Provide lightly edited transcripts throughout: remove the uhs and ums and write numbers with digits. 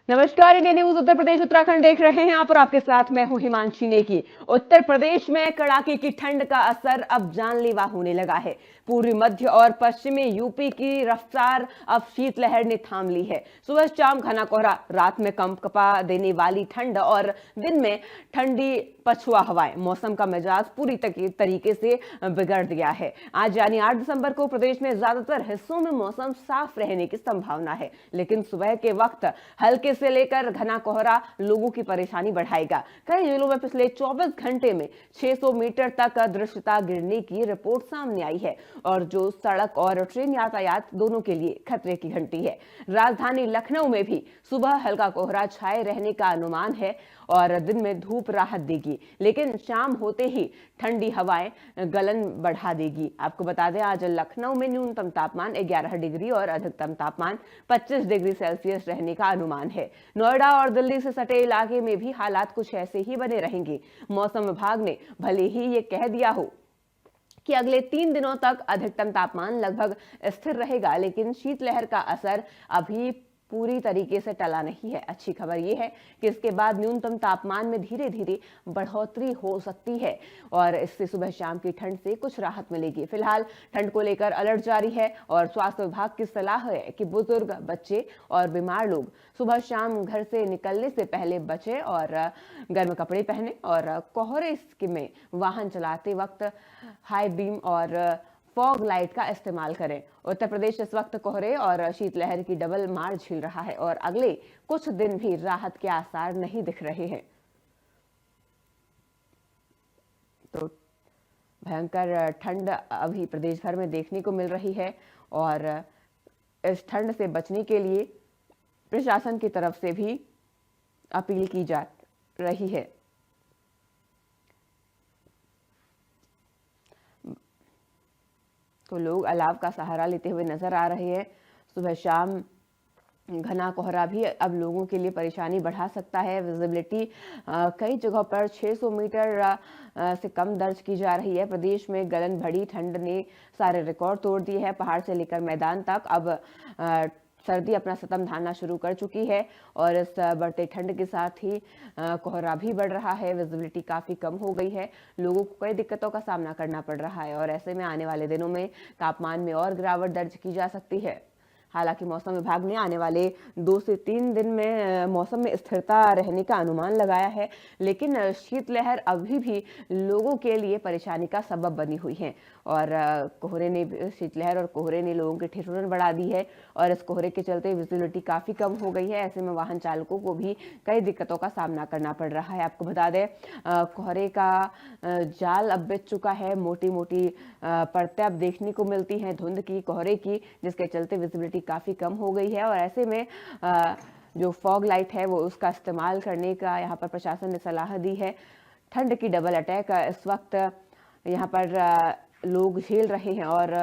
नमस्कार, India news Uttar Pradesh Uttarakhand देख रहे हैं आप और आपके साथ मैं हूं हिमांशी नेगी। उत्तर प्रदेश में कड़ाके की ठंड का असर अब जानलेवा होने लगा है। पूर्वी मध्य और पश्चिमी यूपी की रफ्तार अब शीतलहर ने थाम ली है। सुबह शाम घना कोहरा, रात में कंपकपा देने वाली ठंड और दिन में ठंडी पछुआ हवाएं मौसम का मिजाज पूरी तरीके से बिगड़ दिया है। आज यानी 8 दिसंबर को प्रदेश में ज्यादातर हिस्सों में मौसम साफ रहने की संभावना है, लेकिन सुबह के वक्त हल्के से लेकर घना कोहरा लोगों की परेशानी बढ़ाएगा। कई जिलों में पिछले 24 घंटे में 600 मीटर तक दृश्यता गिरने की रिपोर्ट सामने आई है और जो सड़क और ट्रेन यातायात दोनों के लिए खतरे की घंटी है। राजधानी लखनऊ में भी सुबह हल्का कोहरा छाए रहने का अनुमान है और दिन में धूप राहत देगी, लेकिन शाम होते ही ठंडी हवाएं गलन बढ़ा देगी। आपको बता दें, आज लखनऊ में न्यूनतम तापमान 11 डिग्री और अधिकतम तापमान 25 डिग्री सेल्सियस रहने का अनुमान है। नोएडा और दिल्ली से सटे इलाके में भी हालात कुछ ऐसे ही बने रहेंगे। मौसम विभाग ने भले ही ये कह दिया हो कि अगले 3 दिनों तक अधिकतम तापमान लगभग स्थिर रहेगा, लेकिन शीतलहर का असर अभी पूरी तरीके से टला नहीं है। अच्छी खबर यह है कि इसके बाद न्यूनतम तापमान में धीरे धीरे बढ़ोतरी हो सकती है और इससे सुबह शाम की ठंड से कुछ राहत मिलेगी। फिलहाल ठंड को लेकर अलर्ट जारी है और स्वास्थ्य विभाग की सलाह है कि बुजुर्ग, बच्चे और बीमार लोग सुबह शाम घर से निकलने से पहले बचे और गर्म कपड़े पहने और कोहरे में वाहन चलाते वक्त हाई बीम और फॉग लाइट का इस्तेमाल करें। उत्तर प्रदेश इस वक्त कोहरे और शीतलहर की डबल मार झेल रहा है और अगले कुछ दिन भी राहत के आसार नहीं दिख रहे हैं। तो भयंकर ठंड अभी प्रदेश भर में देखने को मिल रही है और इस ठंड से बचने के लिए प्रशासन की तरफ से भी अपील की जा रही है। तो लोग अलाव का सहारा लेते हुए नजर आ रहे हैं। सुबह शाम घना कोहरा भी अब लोगों के लिए परेशानी बढ़ा सकता है। विजिबिलिटी कई जगहों पर 600 मीटर से कम दर्ज की जा रही है। प्रदेश में गलन भरी ठंड ने सारे रिकॉर्ड तोड़ दिए हैं। पहाड़ से लेकर मैदान तक अब सर्दी अपना सतम धारना शुरू कर चुकी है और इस बढ़ते ठंड के साथ ही कोहरा भी बढ़ रहा है। विजिबिलिटी काफी कम हो गई है। लोगों को कई दिक्कतों का सामना करना पड़ रहा है और ऐसे में आने वाले दिनों में तापमान में और गिरावट दर्ज की जा सकती है। हालांकि मौसम विभाग ने आने वाले 2 से 3 दिन में मौसम में स्थिरता रहने का अनुमान लगाया है, लेकिन शीतलहर अभी भी लोगों के लिए परेशानी का सबब बनी हुई है और शीतलहर और कोहरे ने लोगों की ठिठुरन बढ़ा दी है और इस कोहरे के चलते विजिबिलिटी काफी कम हो गई है। ऐसे में वाहन चालकों को भी कई दिक्कतों का सामना करना पड़ रहा है। आपको बता दें, कोहरे का जाल अब बिछ चुका है। मोटी मोटी परतें अब देखने को मिलती हैं धुंध की, कोहरे की, जिसके चलते विजिबिलिटी काफी कम हो गई है और ऐसे में जो फॉग लाइट है वो उसका इस्तेमाल करने का यहाँ पर प्रशासन ने सलाह दी है। ठंड की डबल अटैक इस वक्त यहाँ पर लोग झेल रहे हैं और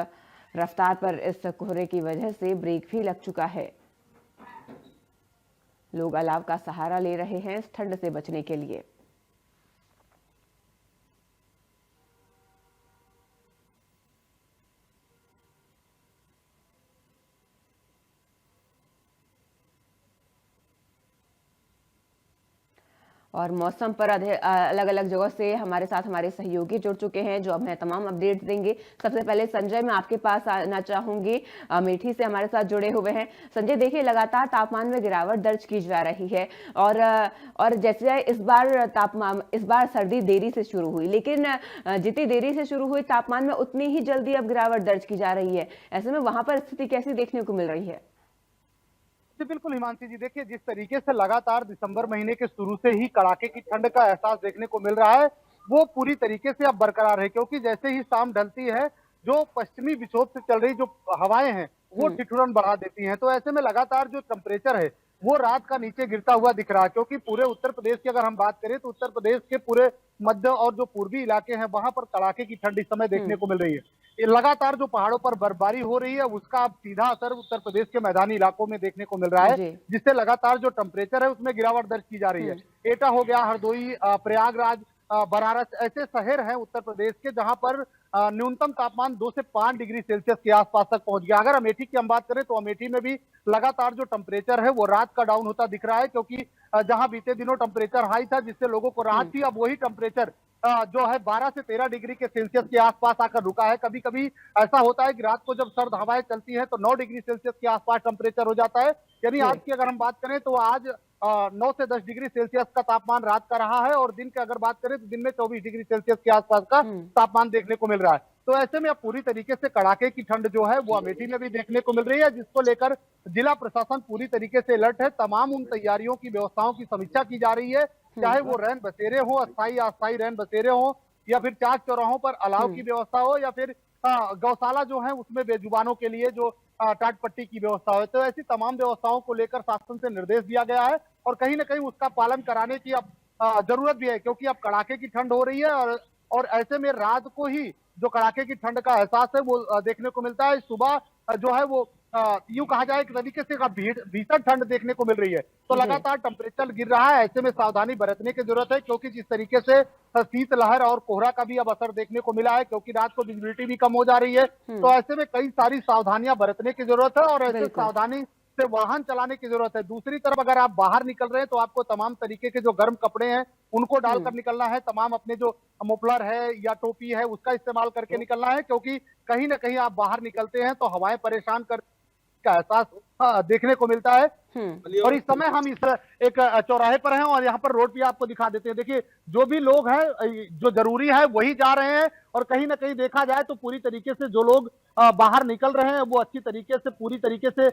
रफ्तार पर इस कोहरे की वजह से ब्रेक भी लग चुका है। लोग अलाव का सहारा ले रहे हैं इस ठंड से बचने के लिए। और मौसम पर अलग अलग जगहों से हमारे साथ हमारे सहयोगी जुड़ चुके हैं जो हमें तमाम अपडेट्स देंगे। सबसे पहले संजय, मैं आपके पास आना चाहूंगी, अमेठी से हमारे साथ जुड़े हुए हैं। संजय, देखिए लगातार तापमान में गिरावट दर्ज की जा रही है और जैसे इस बार सर्दी देरी से शुरू हुई, लेकिन जितनी देरी से शुरू हुई तापमान में उतनी ही जल्दी अब गिरावट दर्ज की जा रही है। ऐसे में वहां पर स्थिति कैसी देखने को मिल रही है? जी बिल्कुल हिमांशी जी, देखिए जिस तरीके से लगातार दिसंबर महीने के शुरू से ही कड़ाके की ठंड का एहसास देखने को मिल रहा है, वो पूरी तरीके से अब बरकरार है, क्योंकि जैसे ही शाम ढलती है जो पश्चिमी विक्षोभ से चल रही जो हवाएं हैं वो ठिठुरन बढ़ा देती हैं। तो ऐसे में लगातार जो टेम्परेचर है वो रात का नीचे गिरता हुआ दिख रहा है, क्योंकि पूरे उत्तर प्रदेश की अगर हम बात करें तो उत्तर प्रदेश के पूरे मध्य और जो पूर्वी इलाके हैं वहां पर कड़ाके की ठंड इस समय देखने को मिल रही है। ये लगातार जो पहाड़ों पर बर्फबारी हो रही है उसका अब सीधा असर उत्तर प्रदेश के मैदानी इलाकों में देखने को मिल रहा है, जिससे लगातार जो टेम्परेचर है उसमें गिरावट दर्ज की जा रही है। एटा हो गया, हरदोई, प्रयागराज, बनारस ऐसे शहर हैं उत्तर प्रदेश के जहां पर न्यूनतम तापमान 2 से 5 डिग्री सेल्सियस के आसपास तक पहुंच गया। अगर अमेठी की हम बात करें तो अमेठी में भी लगातार जो टेम्परेचर है वो रात का डाउन होता दिख रहा है, क्योंकि जहां बीते दिनों टेम्परेचर हाई था जिससे लोगों को राहत थी, अब वही टेम्परेचर जो है 12 से 13 डिग्री के सेल्सियस के आसपास आकर रुका है। कभी कभी ऐसा होता है कि रात को जब सर्द हवाएं चलती हैं तो 9 डिग्री सेल्सियस के आसपास टेम्परेचर हो जाता है। यानी जी। आज की अगर हम बात करें तो आज 9 से 10 डिग्री सेल्सियस का तापमान रात का रहा है, और दिन की अगर बात करें तो दिन में 24 डिग्री सेल्सियस के आसपास का हम्म। तापमान देखने को मिल रहा है। तो ऐसे में अब पूरी तरीके से कड़ाके की ठंड जो है वो अमेठी में भी देखने को मिल रही है, जिसको लेकर जिला प्रशासन पूरी तरीके से अलर्ट है। तमाम उन तैयारियों की व्यवस्थाओं की समीक्षा की जा रही है, चाहे वो रैन बसेरे हो, अस्थायी अस्थायी रैन बसेरे हो, या फिर चाक चौराहों पर अलाव की व्यवस्था हो, या फिर गौशाला जो है उसमें बेजुबानों के लिए जो टाट पट्टी की व्यवस्था हो। तो ऐसी तमाम व्यवस्थाओं को लेकर शासन से निर्देश दिया गया है, और कहीं ना कहीं उसका पालन कराने की अब जरूरत भी है, क्योंकि अब कड़ाके की ठंड हो रही है, और ऐसे में रात को ही जो कड़ाके की ठंड का एहसास है वो देखने को मिलता है। सुबह जो है वो यूं कहा जाए एक तरीके से भीषण ठंड देखने को मिल रही है। तो जी। लगातार टेम्परेचर गिर रहा है, ऐसे में सावधानी बरतने की जरूरत है, क्योंकि जिस तरीके से शीतलहर और कोहरा का भी अब असर देखने को मिला है, क्योंकि रात को विजिबिलिटी भी कम हो जा रही है। तो ऐसे में कई सारी सावधानियां बरतने की जरूरत है, और ऐसे बिल्कुल। सावधानी से वाहन चलाने की जरूरत है। दूसरी तरफ अगर आप बाहर निकल रहे हैं तो आपको तमाम तरीके के जो गर्म कपड़े हैं उनको डालकर निकलना है, तमाम अपने जो मफलर है या टोपी है उसका इस्तेमाल करके निकलना है, क्योंकि कहीं ना कहीं आप बाहर निकलते हैं तो हवाएं परेशान कर का एहसास देखने को मिलता है। और इस समय हम इस एक चौराहे पर हैं, और यहाँ पर रोड भी आपको दिखा देते हैं। देखिए, जो भी लोग हैं जो जरूरी है वही जा रहे हैं, और कहीं ना कहीं देखा जाए तो पूरी तरीके से जो लोग बाहर निकल रहे हैं वो अच्छी तरीके से पूरी तरीके से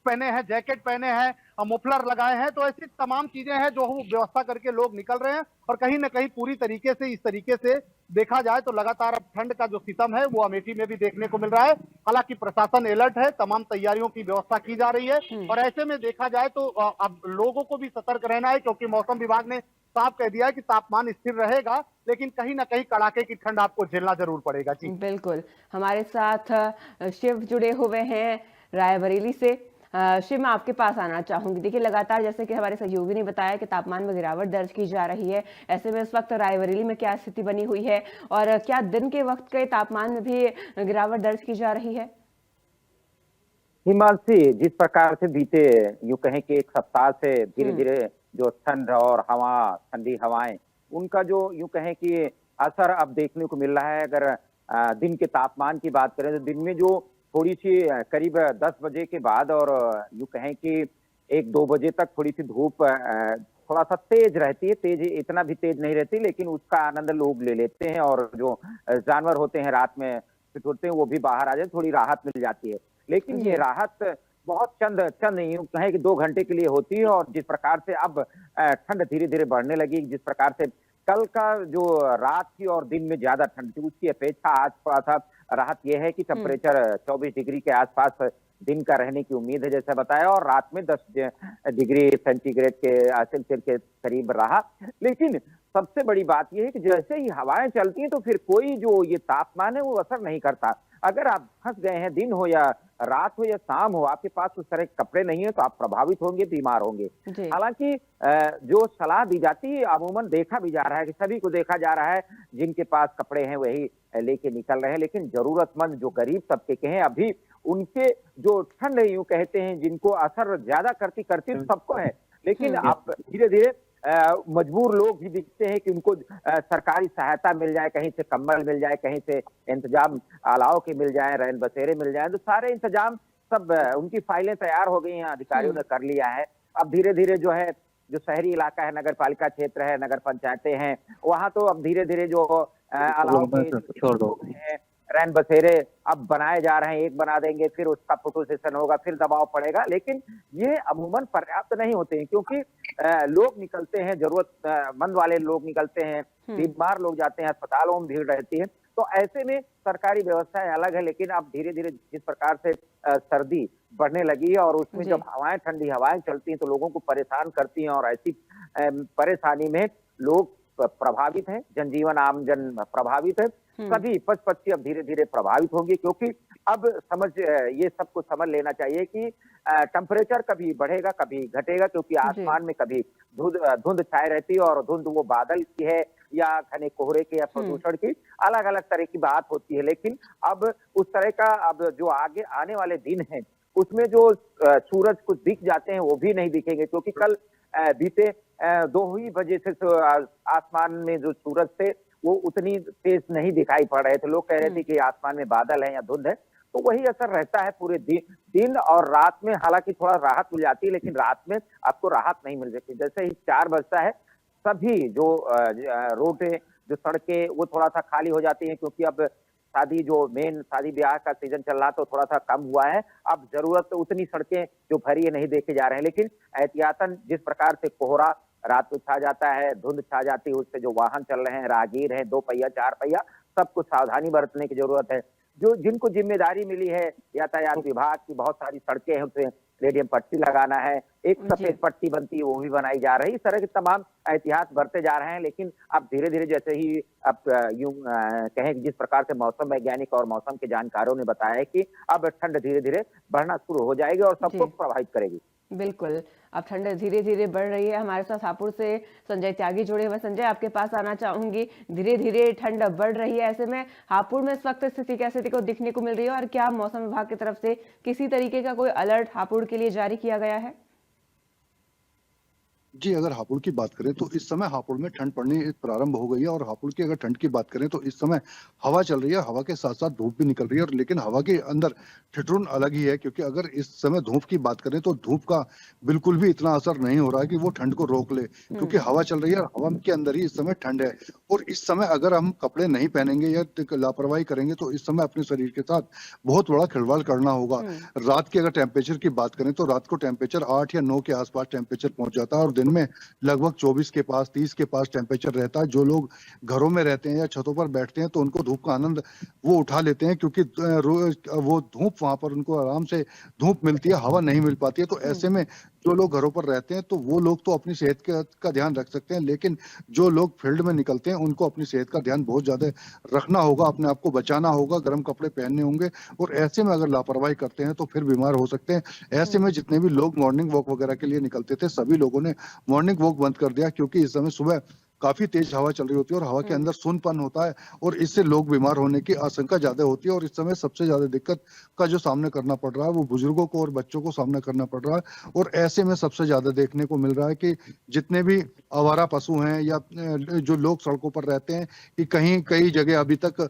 पहने हैं, जैकेट पहने हैं, मफलर लगाए हैं। तो ऐसी तमाम चीजें हैं जो वो व्यवस्था करके लोग निकल रहे हैं, और कहीं ना कहीं पूरी तरीके से इस तरीके से देखा जाए तो लगातार अब ठंड का जो सितम है वो अमेठी में भी देखने को मिल रहा है। हालांकि प्रशासन अलर्ट है, तमाम तैयारियों की व्यवस्था की जा रही है, और ऐसे में देखा जाए तो अब लोगों को भी सतर्क रहना है, क्योंकि मौसम विभाग ने साफ कह दिया है कि तापमान स्थिर रहेगा, लेकिन कहीं ना कहीं कड़ाके की ठंड आपको झेलना जरूर पड़ेगा। जी बिल्कुल। हमारे साथ शिव जुड़े हुए हैं रायबरेली से। शिव, मैं आपके पास आना चाहूंगी। देखिए, लगातार जैसे कि हमारे सहयोगी ने बताया कि तापमान में गिरावट दर्ज की जा रही है। ऐसे में इस वक्त रायबरेली में क्या स्थिति बनी हुई है, और क्या दिन के वक्त के तापमान में भी गिरावट दर्ज की जा रही है? हिमांशी, जिस प्रकार से बीते यूं कहें कि एक सप्ताह से धीरे धीरे जो ठंड और हवा, ठंडी हवाएं, उनका जो यूं कहें कि असर अब देखने को मिल रहा है। अगर दिन के तापमान की बात करें तो दिन में जो थोड़ी सी करीब 10 बजे के बाद और यूं कहें कि 1-2 बजे तक थोड़ी सी धूप थोड़ा सा तेज रहती है। तेज इतना भी तेज नहीं रहती, लेकिन उसका आनंद लोग ले लेते हैं, और जो जानवर होते हैं रात में फिर होते हैं वो भी बाहर आ जाते, थोड़ी राहत मिल जाती है। लेकिन ये राहत बहुत चंद यूं कहें कि 2 घंटे के लिए होती है, और जिस प्रकार से अब ठंड धीरे धीरे बढ़ने लगी, जिस प्रकार से कल का जो रात की और दिन में ज्यादा ठंड थी उसकी अपेक्षा आज थोड़ा सा राहत यह है कि टेम्परेचर 24 डिग्री के आसपास दिन का रहने की उम्मीद है जैसा बताया, और रात में 10 डिग्री सेंटीग्रेड के सेल्सियस के करीब रहा। लेकिन सबसे बड़ी बात यह है कि जैसे ही हवाएं चलती हैं तो फिर कोई जो ये तापमान है वो असर नहीं करता। अगर आप फंस गए हैं, दिन हो या रात हो या शाम हो, आपके पास उस तरह के कपड़े नहीं है तो आप प्रभावित होंगे, बीमार होंगे। हालांकि जो सलाह दी जाती है अमूमन देखा भी जा रहा है कि सभी को देखा जा रहा है, जिनके पास कपड़े हैं वही लेके निकल रहे हैं। लेकिन जरूरतमंद जो गरीब तबके के हैं अभी उनके जो ठंड यूं कहते हैं जिनको असर ज्यादा करती तो सबको है, लेकिन अब धीरे धीरे मजबूर लोग भी दिखते हैं कि उनको सरकारी सहायता मिल जाए, कहीं से कंबल मिल जाए, कहीं से इंतजाम अलाव के मिल जाए, रैन बसेरे मिल जाए। तो सारे इंतजाम सब उनकी फाइलें तैयार हो गई हैं, अधिकारियों ने कर लिया है। अब धीरे धीरे जो है जो शहरी इलाका है, नगर पालिका क्षेत्र है, नगर पंचायतें हैं, वहां तो अब धीरे धीरे जो अलाव के रैन बसेरे अब बनाए जा रहे हैं। एक बना देंगे, फिर उसका फोटो सेशन होगा, फिर दबाव पड़ेगा, लेकिन ये अमूमन पर्याप्त नहीं होते हैं, क्योंकि लोग निकलते हैं, जरूरतमंद वाले लोग निकलते हैं, बीमार लोग जाते हैं, अस्पतालों में भीड़ रहती है। तो ऐसे में सरकारी व्यवस्थाएं अलग है, लेकिन अब धीरे धीरे जिस प्रकार से सर्दी बढ़ने लगी है और उसमें जब हवाएं, ठंडी हवाएं चलती हैं तो लोगों को परेशान करती हैं, और ऐसी परेशानी में लोग प्रभावित हैं, जनजीवन आम जन प्रभावित है, सभी पशु पक्षी अब धीरे धीरे प्रभावित होंगे। क्योंकि अब ये सबको समझ लेना चाहिए कि टेम्परेचर कभी बढ़ेगा कभी घटेगा, क्योंकि आसमान में कभी धुंध छाए रहती है, और धुंध वो बादल की है या घने कोहरे के या प्रदूषण की, अलग अलग तरह की बात होती है। लेकिन अब उस तरह का अब जो आगे आने वाले दिन हैं उसमें जो सूरज कुछ दिख जाते हैं वो भी नहीं दिखेंगे, क्योंकि कल बीते 2 ही बजे से आसमान में जो सूरज थे वो उतनी तेज नहीं दिखाई पड़ रहे थे। लोग कह रहे थे कि आसमान में बादल है या धुंध है, तो वही असर रहता है पूरे दिन और रात में। हालांकि थोड़ा राहत मिल जाती है, लेकिन रात में आपको राहत नहीं मिल सकती। जैसे ही 4 बजता है सभी जो रोडें, जो सड़कें, वो थोड़ा सा खाली हो जाती हैं, क्योंकि अब शादी ब्याह का सीजन चल रहा तो थोड़ा सा कम हुआ है। अब जरूरत तो उतनी सड़कें जो भरी है नहीं देखे जा रहे हैं, लेकिन एहतियातन जिस प्रकार से कोहरा रात को छा जाता है, धुंध छा जाती है, उससे जो वाहन चल रहे हैं, राहगीर हैं, 2 पहिया 4 पहिया, सबको सावधानी बरतने की जरूरत है। जो जिनको जिम्मेदारी मिली है यातायात विभाग की, बहुत सारी सड़कें हैं उसमें रेडियम पट्टी लगाना है, एक सफेद पट्टी बनती है वो भी बनाई जा रही है। इस तरह के तमाम एहतियात बरते जा रहे हैं। लेकिन अब धीरे धीरे जैसे ही अब यूं कहें, जिस प्रकार से मौसम वैज्ञानिक और मौसम के जानकारों ने बताया है कि अब ठंड धीरे धीरे बढ़ना शुरू हो जाएगी और सबको प्रभावित करेगी। बिल्कुल, अब ठंड धीरे धीरे बढ़ रही है। हमारे साथ हापुड़ से संजय त्यागी जुड़े हुए। संजय, आपके पास आना चाहूंगी। धीरे धीरे ठंड बढ़ रही है, ऐसे में हापुड़ में इस वक्त स्थिति कैसे को दिखने को मिल रही है और क्या मौसम विभाग की तरफ से किसी तरीके का कोई अलर्ट हापुड़ के लिए जारी किया गया है? जी, अगर हापुड़ की बात करें तो इस समय हापुड़ में ठंड पड़नी प्रारंभ हो गई है। और हापुड़ की अगर ठंड की बात करें तो इस समय हवा चल रही है, हवा के साथ साथ धूप भी निकल रही है। और लेकिन हवा के अंदर ठिठुरन अलग ही है, क्योंकि अगर इस समय धूप की बात करें तो धूप का बिल्कुल भी इतना असर नहीं हो रहा है कि वो ठंड को रोक ले, क्योंकि हवा चल रही है और हवा के अंदर ही इस समय ठंड है। और इस समय अगर हम कपड़े नहीं पहनेंगे या लापरवाही करेंगे तो इस समय अपने शरीर के साथ बहुत बड़ा खिलवाड़ करना होगा। रात की अगर टेम्परेचर की बात करें तो रात को टेम्परेचर 8 या 9 के आसपास टेम्परेचर पहुंच जाता है और दिन में लगभग 24 के पास, 30 के पास टेम्परेचर रहता है। जो लोग घरों में रहते हैं या छतों पर बैठते हैं तो उनको धूप का आनंद वो उठा लेते हैं, क्योंकि वो धूप वहां पर उनको आराम से धूप मिलती है, हवा नहीं मिल पाती है। तो ऐसे में जो लोग घरों पर रहते हैं तो वो लोग तो अपनी सेहत का ध्यान रख सकते हैं, लेकिन जो लोग फील्ड में निकलते हैं उनको अपनी सेहत का ध्यान बहुत ज्यादा रखना होगा, अपने आप को बचाना होगा, गर्म कपड़े पहनने होंगे। और ऐसे में अगर लापरवाही करते हैं तो फिर बीमार हो सकते हैं। ऐसे में जितने भी लोग मॉर्निंग वॉक वगैरह के लिए निकलते थे सभी लोगों ने मॉर्निंग वॉक बंद कर दिया, क्योंकि इस समय सुबह काफी तेज हवा चल रही होती है और हवा के अंदर सुनपन होता है और इससे लोग बीमार होने की आशंका ज्यादा होती है। और इस समय सबसे ज्यादा दिक्कत का जो सामना करना पड़ रहा है वो बुजुर्गों को और बच्चों को सामना करना पड़ रहा है। और ऐसे में सबसे ज्यादा देखने को मिल रहा है कि जितने भी आवारा पशु हैं या जो लोग सड़कों पर रहते हैं, कि कहीं कई जगह अभी तक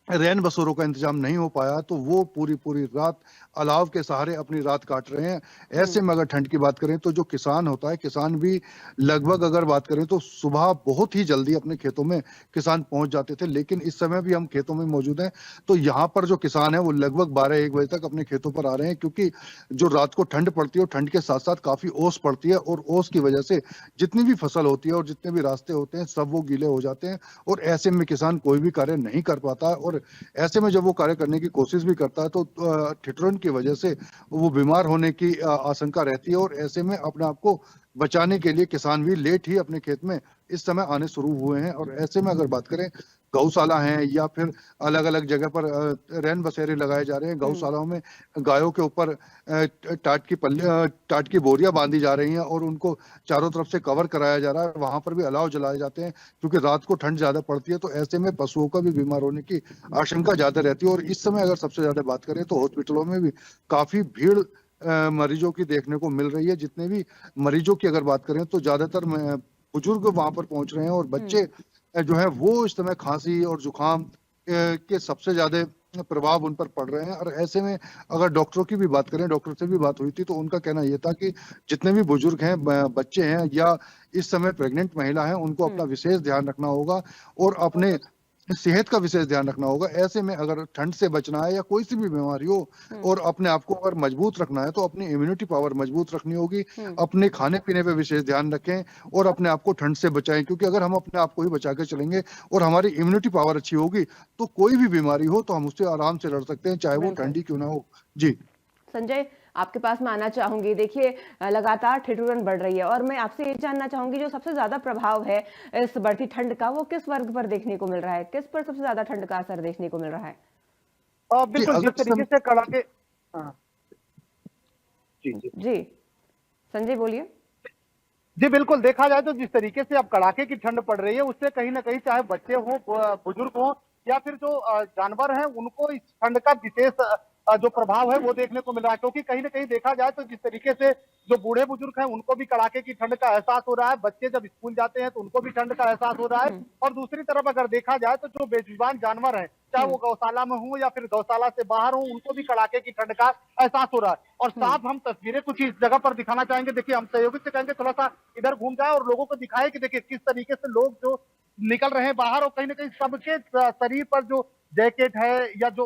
रैन बसेरों का इंतजाम नहीं हो पाया तो वो पूरी पूरी रात अलाव के सहारे अपनी रात काट रहे हैं। ऐसे में अगर ठंड की बात करें तो जो किसान होता है, किसान भी लगभग अगर बात करें तो सुबह बहुत ही जल्दी अपने खेतों में किसान पहुंच जाते थे, लेकिन इस समय भी हम खेतों में मौजूद हैं तो यहाँ पर जो किसान है वो लगभग 12-1 बजे तक अपने खेतों पर आ रहे हैं, क्योंकि जो रात को ठंड पड़ती है और ठंड के साथ साथ काफी ओस पड़ती है और ओस की वजह से जितनी भी फसल होती है और जितने भी रास्ते होते हैं सब वो गीले हो जाते हैं। और ऐसे में किसान कोई भी कार्य नहीं कर पाता है और ऐसे में जब वो कार्य करने की कोशिश भी करता है तो ठिठुरन की वजह से वो बीमार होने की आशंका रहती है। और ऐसे में अपने आप को बचाने के लिए किसान भी लेट ही अपने खेत में इस समय आने शुरू हुए हैं। और ऐसे में अगर बात करें गौशाला हैं या फिर अलग अलग जगह पर रैन बसेरे लगाए जा रहे हैं, गौशालाओं में गायों के ऊपर टाट की बोरियां बांधी जा रही हैं और उनको चारों तरफ से कवर कराया जा रहा है। वहां पर भी अलाव जलाए जाते हैं, क्योंकि रात को ठंड ज्यादा पड़ती है तो ऐसे में पशुओं का भी बीमार होने की आशंका ज्यादा रहती है। और इस समय अगर सबसे ज्यादा बात करें तो हॉस्पिटलों में भी काफी भीड़ मरीजों की देखने को मिल रही है। जितने भी मरीजों की अगर बात करें तो ज्यादातर बुजुर्ग वहां पर पहुंच रहे हैं और बच्चे जो है वो इस समय खांसी और जुकाम के सबसे ज्यादा प्रभाव उन पर पड़ रहे हैं। और ऐसे में अगर डॉक्टरों की भी बात करें, डॉक्टर से भी बात हुई थी तो उनका कहना यह था कि जितने भी बुजुर्ग हैं, बच्चे हैं या इस समय प्रेग्नेंट महिला हैं, उनको अपना विशेष ध्यान रखना होगा और अपने सेहत का विशेष ध्यान रखना होगा। ऐसे में अगर ठंड से बचना है या कोई सी भी बीमारी हो और अपने आप को अगर मजबूत रखना है तो अपनी इम्यूनिटी पावर मजबूत रखनी होगी। अपने खाने पीने पे विशेष ध्यान रखें और अपने आप को ठंड से बचाएं, क्योंकि अगर हम अपने आप को ही बचा के चलेंगे और हमारी इम्यूनिटी पावर अच्छी होगी तो कोई भी बीमारी हो तो हम उससे आराम से लड़ सकते हैं, चाहे वो ठंडी क्यों ना हो। जी संजय, आपके पास मैं आना चाहूंगी। देखिए, लगातार ठिठुरन बढ़ रही है और मैं आपसे ये जानना चाहूंगी जो सबसे ज्यादा प्रभाव है इस बढ़ती ठंड का वो किस वर्ग पर देखने को मिल रहा है, किस पर सबसे ज्यादा ठंड का असर देखने को मिल रहा है? बिल्कुल, जिस तरीके से कड़ाके जी संजय बोलिए। जी बिल्कुल, देखा जाए तो जिस तरीके से अब कड़ाके की ठंड पड़ रही है, उससे कहीं न कहीं चाहे बच्चे हों, बुजुर्ग हों या फिर जो जानवर हैं, उनको इस ठंड का विशेष जो प्रभाव है वो देखने को मिल रहा है। क्योंकि कहीं न कहीं देखा जाए तो जिस तरीके से जो बूढ़े-बुजुर्ग हैं, उनको भी कड़ाके की ठंड का एहसास हो रहा है। बच्चे जब स्कूल जाते हैं तो उनको भी ठंड का एहसास हो रहा है। और दूसरी तरफ अगर देखा जाए तो जो बेजुबान जानवर हैं, चाहे वो गौशाला में हों या फिर गौशाला से बाहर हों, उनको भी कड़ाके की ठंड का एहसास हो रहा है। और साफ हम तस्वीरें कुछ इस जगह पर दिखाना चाहेंगे। देखिए, हम सहयोगी से कहेंगे थोड़ा-सा इधर घूम जाए और लोगों को दिखाए कि देखिए किस तरीके से लोग जो निकल रहे हैं बाहर, और कहीं न कहीं सबके शरीर पर जो जैकेट है या जो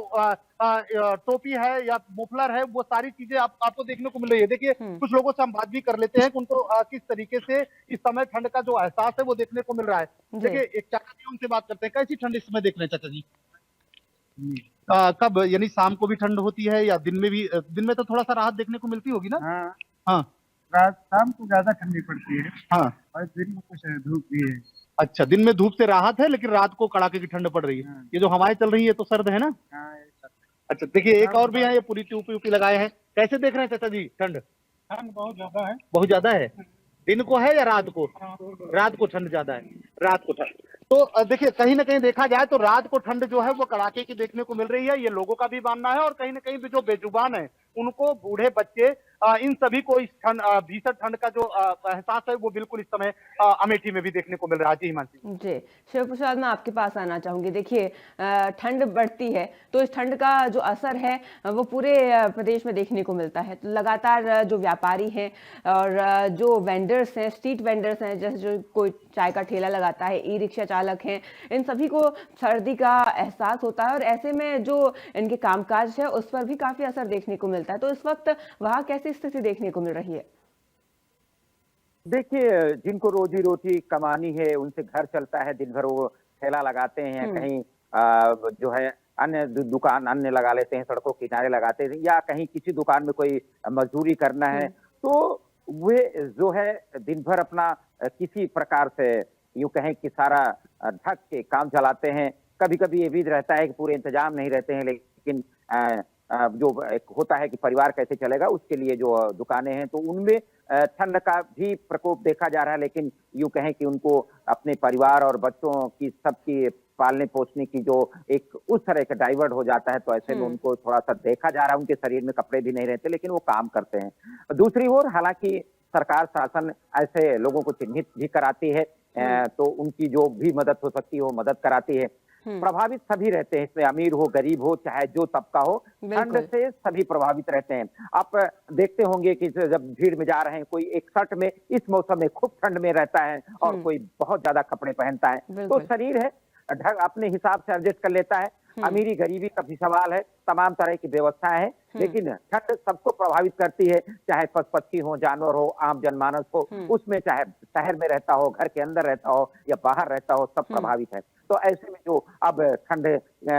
टोपी है या मफलर है, वो सारी चीजें आपको देखने को मिल रही है। देखिए, कुछ लोगों से हम बात भी कर लेते हैं कि उनको किस तरीके से इस समय ठंड का जो एहसास है वो देखने को मिल रहा है। देखिए, एक चाचा जी, उनसे बात करते हैं। कैसी ठंड इस समय देख रहे हैं चाचा जी? कब, यानी शाम को भी ठंड होती है या दिन में भी? दिन में तो थोड़ा सा राहत देखने को मिलती होगी ना? हाँ, हाँ रात शाम को ज्यादा ठंडी पड़ती है हाँ। और दिन में कुछ धूप भी है। अच्छा, दिन में धूप से राहत है, लेकिन रात को कड़ाके की ठंड पड़ रही है। हाँ। ये जो हवाएं चल रही है तो सर्द है ना? हाँ, ये सब अच्छा, देखिए एक और भी है, ये पूरी टोपी उपी लगाए हैं। कैसे देख रहे हैं चाचा जी ठंड? ठंड बहुत ज्यादा है। बहुत ज्यादा है। दिन को है या रात को? रात को ठंड ज्यादा है। रात को ठंड तो देखिए, कहीं ना कहीं देखा जाए तो रात को ठंड जो है वो कड़ाके की देखने को मिल रही है। ये लोगों का भी मानना है, और कहीं ना कहीं भी जो बेजुबान है उनको, बूढ़े बच्चे, इन सभी को इस ठंड, भीषण ठंड का जो एहसास है वो बिल्कुल इस समय अमेठी में भी देखने को मिल रहा है। जी हिमांशी जी, शिव प्रसाद, मैं आपके पास आना चाहूंगी। देखिए, ठंड बढ़ती है तो इस ठंड का जो असर है वो पूरे प्रदेश में देखने को मिलता है। तो लगातार जो व्यापारी हैं और जो वेंडर्स हैं, स्ट्रीट वेंडर्स हैं, जैसे जो कोई चाय का ठेला लगाता है, ई रिक्शा चालक हैं, इन सभी को सर्दी का एहसास होता है और ऐसे में जो इनके कामकाज है उस पर भी काफी असर देखने को मिलता है। तो इस वक्त वहां कैसी स्थिति देखने को मिल रही है? देखिए, जिनको रोजी रोटी कमानी है, उनसे घर चलता है, दिन भर वो ठेला लगाते हैं, कहीं जो है अन्य दुकान अन्य लगा लेते हैं, सड़कों के किनारे लगाते हैं, या कहीं किसी दुकान में कोई मजदूरी करना है, तो वे जो है दिन भर अपना किसी प्रकार से यूं कहें कि सारा ढक के काम चलाते हैं। कभी कभी ये भी रहता है कि पूरे इंतजाम नहीं रहते हैं, लेकिन जो एक होता है कि परिवार कैसे चलेगा, उसके लिए जो दुकानें हैं, तो उनमें ठंड का भी प्रकोप देखा जा रहा है। लेकिन यूं कहें कि उनको अपने परिवार और बच्चों की, सबकी पालने पोसने की जो एक उस तरह का डाइवर्ट हो जाता है, तो ऐसे में उनको थोड़ा सा देखा जा रहा है। उनके शरीर में कपड़े भी नहीं रहते, लेकिन वो काम करते हैं। दूसरी ओर हालांकि सरकार, शासन ऐसे लोगों को चिन्हित भी कराती है, तो उनकी जो भी मदद हो सकती है वो मदद कराती है। प्रभावित सभी रहते हैं, इसमें अमीर हो, गरीब हो, चाहे जो तबका हो, ठंड से सभी प्रभावित रहते हैं। आप देखते होंगे कि जब भीड़ में जा रहे हैं, कोई एक शर्ट में इस मौसम में खूब ठंड में रहता है और कोई बहुत ज्यादा कपड़े पहनता है, तो शरीर है अपने हिसाब से एडजस्ट कर लेता है। अमीरी गरीबी का भी सवाल है, तमाम तरह की व्यवस्थाएं हैं, लेकिन ठंड सबको प्रभावित करती है, चाहे पक्षी हो, जानवर हो, आम जनमानस हो, उसमें चाहे शहर में रहता हो, घर के अंदर रहता हो या बाहर रहता हो, सब प्रभावित है। तो ऐसे में जो अब ठंड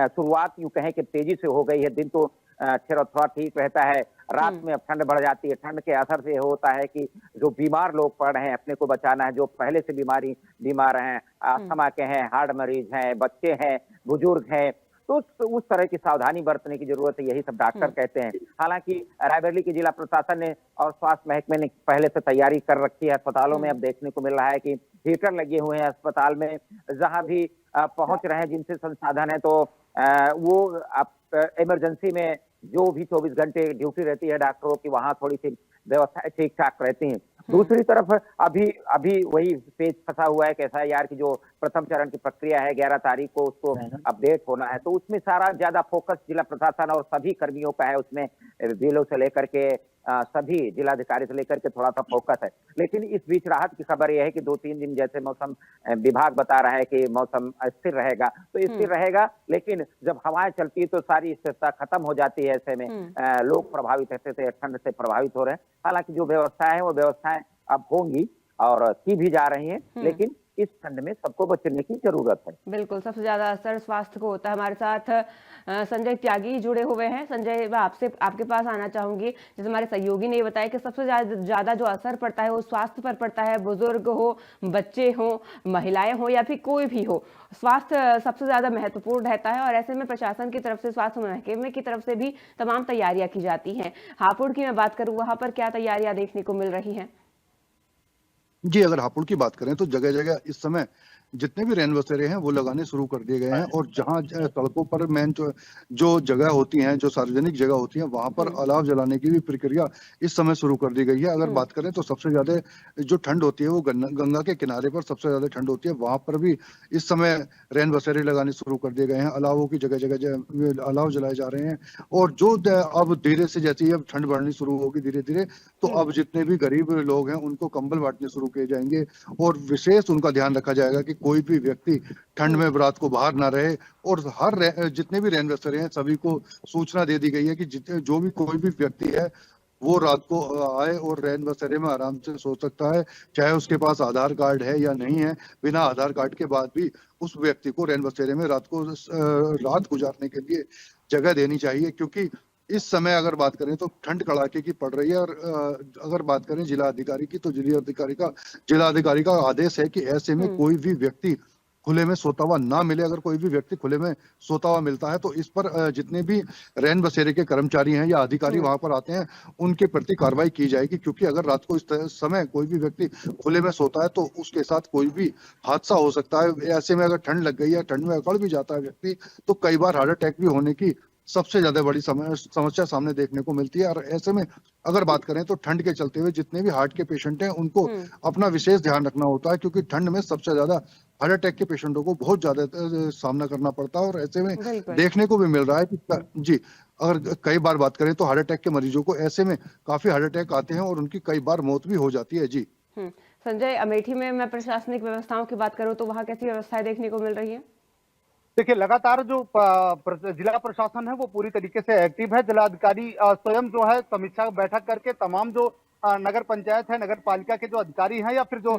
शुरुआत यूं कहें कि तेजी से हो गई है, दिन तो थोड़ा ठीक रहता है, रात में अब ठंड बढ़ जाती है। ठंड के असर से होता है कि जो बीमार लोग पड़ रहे हैं, अपने को बचाना है, जो पहले से बीमार हैं, अस्थमा के हैं, हार्ट मरीज हैं, बच्चे हैं, बुजुर्ग हैं, तो उस तरह की सावधानी बरतने की जरूरत है, यही सब डॉक्टर कहते हैं। हालांकि रायबरेली के जिला प्रशासन ने और स्वास्थ्य महकमे ने पहले से तैयारी कर रखी है। अस्पतालों में अब देखने को मिल रहा है कि हीटर लगे हुए हैं अस्पताल में, जहां भी पहुंच रहे हैं जिनसे संसाधन है, तो वो इमरजेंसी में जो भी 24 घंटे ड्यूटी रहती है डॉक्टरों की, वहां थोड़ी सी व्यवस्थाएं ठीक ठाक रहती हैं। दूसरी तरफ अभी वही पेज फंसा हुआ है कि एसआईआर की जो प्रथम चरण की प्रक्रिया है, 11 तारीख को उसको अपडेट होना है, तो उसमें सारा ज्यादा फोकस जिला प्रशासन और सभी कर्मियों का है। उसमें जिलों से लेकर के सभी जिलाधिकारी से लेकर के थोड़ा सा फोकस है। लेकिन इस बीच राहत की खबर यह है कि 2-3 दिन जैसे मौसम विभाग बता रहा है कि मौसम स्थिर रहेगा, तो स्थिर रहेगा, लेकिन जब हवाएं चलती है तो सारी स्थिरता खत्म हो जाती है। ऐसे में लोग प्रभावित रहते थे, ठंड से प्रभावित हो रहे हैं। हालांकि जो व्यवस्थाएं हैं वो व्यवस्थाएं अब होंगी और की भी जा रही हैं, लेकिन इस ठंड में सबको बचने की जरूरत है। बिल्कुल, सबसे ज्यादा असर स्वास्थ्य को होता है। हमारे साथ संजय त्यागी जुड़े हुए हैं। संजय, मैं आपके पास आना चाहूंगी। जैसे हमारे सहयोगी ने बताया कि सबसे ज्यादा जो असर पड़ता है वो स्वास्थ्य पर पड़ता है, बुजुर्ग हो, बच्चे हो, महिलाएं हो या फिर कोई भी हो, स्वास्थ्य सबसे ज्यादा महत्वपूर्ण रहता है। और ऐसे में प्रशासन की तरफ से, स्वास्थ्य महकमे की तरफ से भी तमाम तैयारियां की जाती हैं। हापुड़ की मैं बात करूं, वहां पर क्या तैयारियां देखने को मिल रही हैं? जी, अगर हापुड़ की बात करें तो जगह-जगह इस समय जितने भी रैन बसेरे हैं वो लगाने शुरू कर दिए गए हैं और जहाँ सड़कों पर मेन जो जगह होती हैं, जो सार्वजनिक जगह होती हैं, वहाँ पर अलाव जलाने की भी प्रक्रिया इस समय शुरू कर दी गई है। अगर बात करें तो सबसे ज़्यादा जो ठंड होती है वो गंगा के किनारे पर सबसे ज़्यादा ठंड होती है। वहाँ पर भी इस समय रैन बसेरे लगाने शुरू कर दिए गए हैं। अलावों की जगह-जगह अलाव जलाए जा रहे हैं और जो अब धीरे से जैसे ही अब ठंड बढ़नी शुरू होगी धीरे-धीरे, तो अब जितने भी गरीब लोग हैं उनको कंबल बाँटने शुरू किए जाएँगे और विशेष उनका ध्यान रखा जाएगा कि कोई भी व्यक्ति ठंड में रात को बाहर ना रहे और जितने भी रैन बसेरे हैं सभी को सूचना दे दी गई है कि जो भी कोई भी व्यक्ति है वो रात को आए और रैन बसेरे में आराम से सो सकता है, चाहे उसके पास आधार कार्ड है या नहीं है। बिना आधार कार्ड के बाद भी उस व्यक्ति को रैन बसेरे में रात गुजारने के लिए जगह देनी चाहिए, क्योंकि इस समय अगर बात करें तो ठंड कड़ाके की पड़ रही है और अगर बात करें जिला अधिकारी का आदेश है कि ऐसे में कोई भी व्यक्ति खुले में सोता हुआ ना मिले। अगर कोई भी व्यक्ति खुले में सोता हुआ मिलता है तो इस पर जितने भी रैन बसेरे के कर्मचारी हैं या अधिकारी वहां पर आते हैं उनके प्रति कार्रवाई की जाएगी, क्योंकि अगर रात को इस समय कोई भी व्यक्ति खुले में सोता है तो उसके साथ कोई भी हादसा हो सकता है। ऐसे में अगर ठंड लग गई है, ठंड में अकड़ भी जाता है व्यक्ति, तो कई बार हार्ट अटैक भी होने की सबसे ज्यादा बड़ी समस्या सामने देखने को मिलती है। और ऐसे में अगर बात करें तो ठंड के चलते हुए जितने भी हार्ट के पेशेंट हैं उनको अपना विशेष ध्यान रखना होता है, क्योंकि ठंड में सबसे ज्यादा हार्ट अटैक के पेशेंटों को बहुत ज्यादा सामना करना पड़ता है। और ऐसे में देखने को भी मिल रहा है कि जी, अगर कई बार बात करें तो हार्ट अटैक के मरीजों को ऐसे में काफी हार्ट अटैक आते हैं और उनकी कई बार मौत भी हो जाती है। जी संजय, अमेठी में मैं प्रशासनिक व्यवस्थाओं की बात करूं तो वहां कैसी व्यवस्थाएं देखने को मिल रही है? देखिए, लगातार जो जिला प्रशासन है वो पूरी तरीके से एक्टिव है। जिलाधिकारी स्वयं जो है समीक्षा बैठक करके तमाम जो नगर पंचायत है, नगर पालिका के जो अधिकारी हैं या फिर जो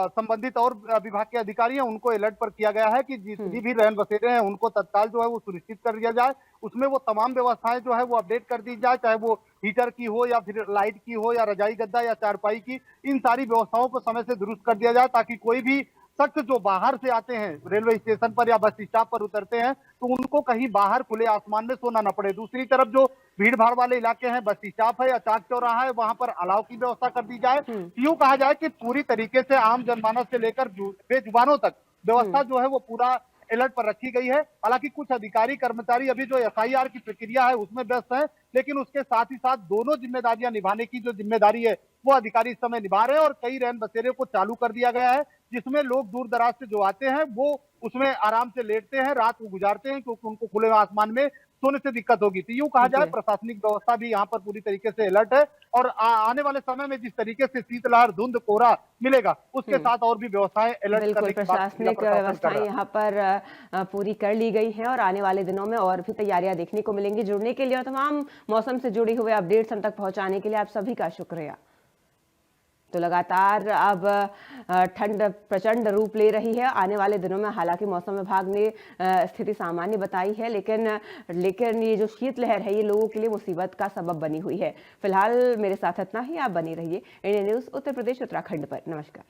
संबंधित और विभाग के अधिकारी हैं उनको अलर्ट पर किया गया है कि जितनी भी रैन बसेरे हैं उनको तत्काल जो है वो सुनिश्चित कर दिया जाए। उसमें वो तमाम व्यवस्थाएं जो है वो अपडेट कर दी जाए, चाहे वो हीटर की हो या फिर लाइट की हो या रजाई गद्दा या चारपाई की, इन सारी व्यवस्थाओं को समय से दुरुस्त कर दिया जाए ताकि कोई भी शख्स जो बाहर से आते हैं, रेलवे स्टेशन पर या बस स्टॉप पर उतरते हैं, तो उनको कहीं बाहर खुले आसमान में सोना न पड़े। दूसरी तरफ जो भीड़ भाड़ वाले इलाके हैं, बस स्टॉप है या चाक चौराहा है, वहां पर अलाव की व्यवस्था कर दी जाए। यूं कहा जाए कि पूरी तरीके से आम जनमानस से लेकर बेजुबानों तक व्यवस्था जो है वो पूरा अलर्ट पर रखी गई है। हालांकि कुछ अधिकारी कर्मचारी अभी जो एफआईआर की प्रक्रिया है उसमें व्यस्त है, लेकिन उसके साथ ही साथ दोनों जिम्मेदारियां निभाने की जो जिम्मेदारी है वो अधिकारी इस समय निभा रहे हैं। और कई रैन बसेरे को चालू कर दिया गया है जिसमें लोग दूर दराज से जो आते हैं वो उसमें आराम से लेटते हैं, रात को गुजारते हैं, क्योंकि उनको खुले आसमान में सोने से दिक्कत होगी। तो यूं कहा जाए प्रशासनिक व्यवस्था भी यहाँ पर पूरी तरीके से अलर्ट है और आने वाले समय में जिस तरीके से शीतलहर, धुंध, कोहरा मिलेगा उसके साथ और भी व्यवस्थाएं अलर्ट बिल्कुल, प्रशासनिक व्यवस्थाएं यहाँ पर पूरी कर ली गई हैं और आने वाले दिनों में और भी तैयारियां देखने को मिलेंगी। जुड़ने के लिए और तमाम मौसम से जुड़ी हुए अपडेट्स हम तक पहुंचाने के लिए आप सभी का शुक्रिया। तो लगातार अब ठंड प्रचंड रूप ले रही है। आने वाले दिनों में हालांकि मौसम विभाग ने स्थिति सामान्य बताई है, लेकिन ये जो शीतलहर है ये लोगों के लिए मुसीबत का सबब बनी हुई है। फिलहाल मेरे साथ इतना ही, आप बनी रहिए इंडिया न्यूज़ उत्तर प्रदेश उत्तराखंड पर। नमस्कार।